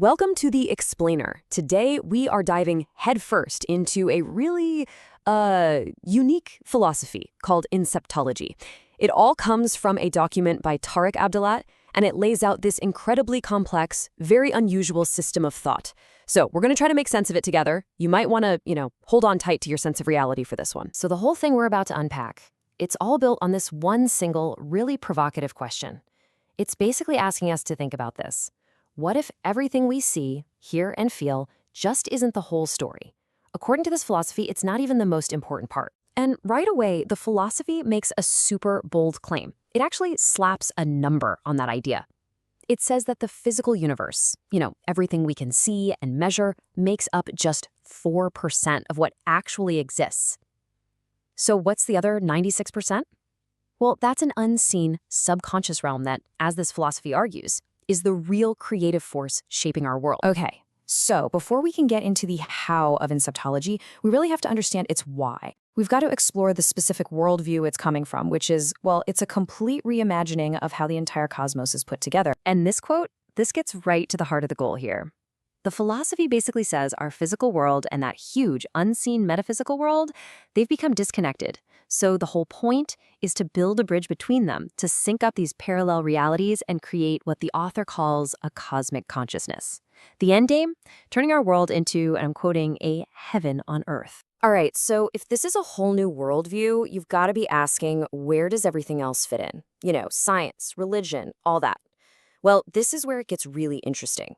Welcome to the Explainer. Today we are diving headfirst into a really unique philosophy called Inceptology. It all comes from a document by Terry.Artlines, and it lays out this incredibly complex, very unusual system of thought. So we're going to try to make sense of it together. You might want to, hold on tight to your sense of reality for this one. So the whole thing we're about to unpack, it's all built on this one single, really provocative question. It's basically asking us to think about this. What if everything we see, hear, and feel just isn't the whole story? According to this philosophy, it's not even the most important part. And right away, the philosophy makes a super bold claim. It actually slaps a number on that idea. It says that the physical universe, everything we can see and measure, makes up just 4% of what actually exists. So what's the other 96%? Well, that's an unseen, subconscious realm that, as this philosophy argues, is the real creative force shaping our world. Okay, so before we can get into the how of Inceptology, we really have to understand its why. We've got to explore the specific worldview it's coming from, which is, well, it's a complete reimagining of how the entire cosmos is put together. And this quote, this gets right to the heart of the goal here. The philosophy basically says our physical world and that huge, unseen metaphysical world, they've become disconnected. So the whole point is to build a bridge between them, to sync up these parallel realities and create what the author calls a cosmic consciousness. The end game? Turning our world into, and I'm quoting, a heaven on earth. All right, so if this is a whole new worldview, you've got to be asking, where does everything else fit in? Science, religion, all that. Well, this is where it gets really interesting.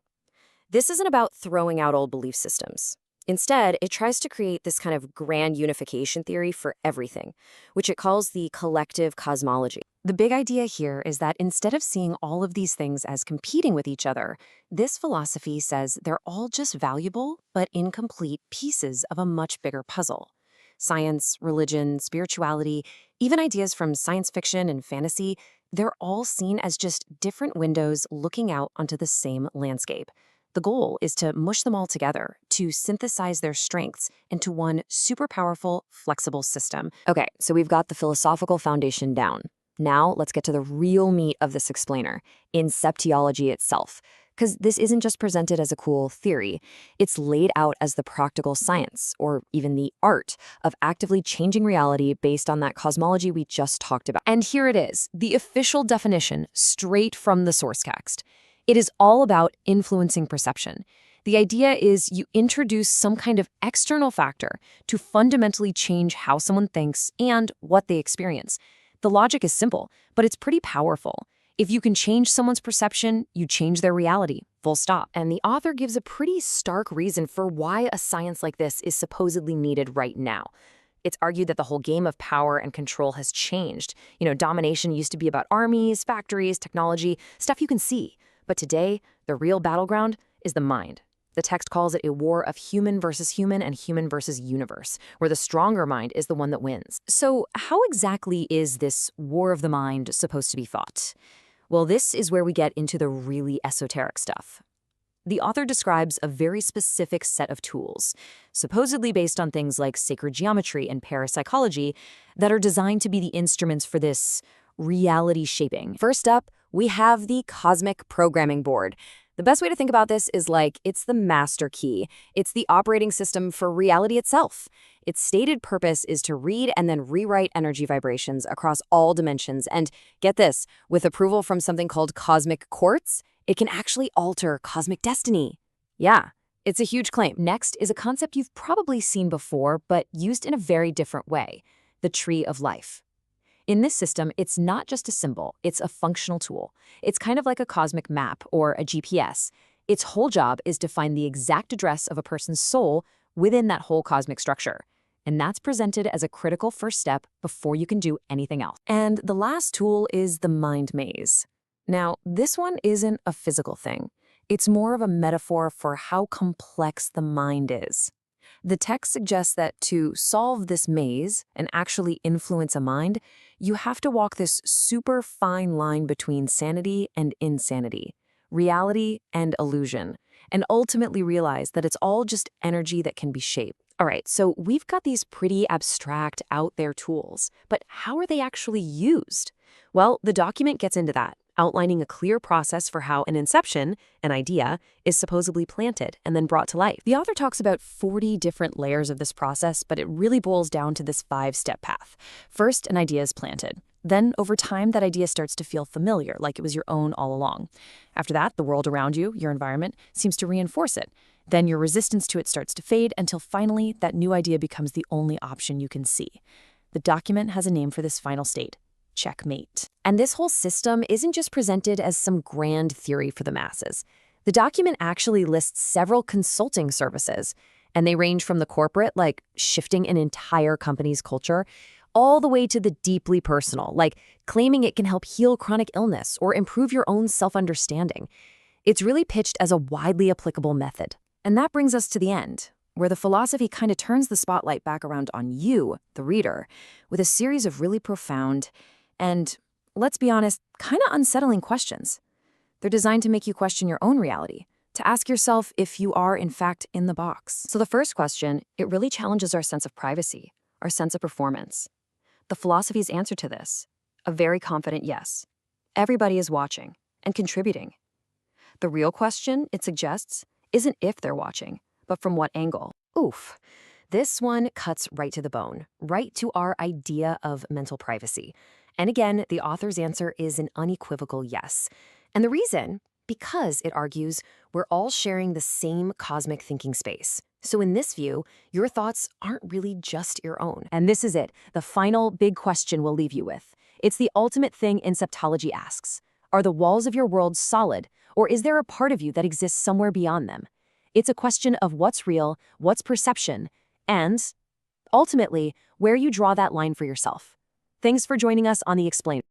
This isn't about throwing out old belief systems. Instead, it tries to create this kind of grand unification theory for everything, which it calls the collective cosmology. The big idea here is that instead of seeing all of these things as competing with each other, this philosophy says they're all just valuable but incomplete pieces of a much bigger puzzle. Science, religion, spirituality, even ideas from science fiction and fantasy, they're all seen as just different windows looking out onto the same landscape. The goal is to mush them all together, to synthesize their strengths into one super powerful, flexible system. Okay, so we've got the philosophical foundation down. Now let's get to the real meat of this explainer, Inceptology itself. Because this isn't just presented as a cool theory, it's laid out as the practical science, or even the art, of actively changing reality based on that cosmology we just talked about. And here it is, the official definition, straight from the source text. It is all about influencing perception. The idea is you introduce some kind of external factor to fundamentally change how someone thinks and what they experience. The logic is simple, but it's pretty powerful. If you can change someone's perception, you change their reality, full stop. And the author gives a pretty stark reason for why a science like this is supposedly needed right now. It's argued that the whole game of power and control has changed. Domination used to be about armies, factories, technology, stuff you can see. But today, the real battleground is the mind. The text calls it a war of human versus human and human versus universe, where the stronger mind is the one that wins. So how exactly is this war of the mind supposed to be fought? Well, this is where we get into the really esoteric stuff. The author describes a very specific set of tools, supposedly based on things like sacred geometry and parapsychology, that are designed to be the instruments for this reality shaping. First up, we have the cosmic programming board. The best way to think about this is like it's the master key. It's the operating system for reality itself. Its stated purpose is to read and then rewrite energy vibrations across all dimensions. And get this, with approval from something called cosmic quartz, it can actually alter cosmic destiny. Yeah, it's a huge claim. Next is a concept you've probably seen before, but used in a very different way, the tree of life. In this system, it's not just a symbol, it's a functional tool. It's kind of like a cosmic map or a GPS. Its whole job is to find the exact address of a person's soul within that whole cosmic structure. And that's presented as a critical first step before you can do anything else. And the last tool is the mind maze. Now, this one isn't a physical thing. It's more of a metaphor for how complex the mind is. The text suggests that to solve this maze and actually influence a mind, you have to walk this super fine line between sanity and insanity, reality and illusion, and ultimately realize that it's all just energy that can be shaped. All right, so we've got these pretty abstract, out there tools, but how are they actually used? Well, the document gets into that, outlining a clear process for how an inception, an idea, is supposedly planted and then brought to life. The author talks about 40 different layers of this process, but it really boils down to this 5-step path. First, an idea is planted. Then, over time, that idea starts to feel familiar, like it was your own all along. After that, the world around you, your environment, seems to reinforce it. Then your resistance to it starts to fade until finally that new idea becomes the only option you can see. The document has a name for this final state: checkmate. And this whole system isn't just presented as some grand theory for the masses. The document actually lists several consulting services, and they range from the corporate, like shifting an entire company's culture, all the way to the deeply personal, like claiming it can help heal chronic illness or improve your own self-understanding. It's really pitched as a widely applicable method. And that brings us to the end, where the philosophy kind of turns the spotlight back around on you, the reader, with a series of really profound and, let's be honest, kind of unsettling questions. They're designed to make you question your own reality, to ask yourself if you are, in fact, in the box. So the first question, it really challenges our sense of privacy, our sense of performance. The philosophy's answer to this, a very confident yes. Everybody is watching and contributing. The real question, it suggests, isn't if they're watching, but from what angle. Oof. This one cuts right to the bone, right to our idea of mental privacy. And again, the author's answer is an unequivocal yes. And the reason? Because, it argues, we're all sharing the same cosmic thinking space. So in this view, your thoughts aren't really just your own. And this is it, the final big question we'll leave you with. It's the ultimate thing Inceptology asks. Are the walls of your world solid, or is there a part of you that exists somewhere beyond them? It's a question of what's real, what's perception, and, ultimately, where you draw that line for yourself. Thanks for joining us on The Explainer.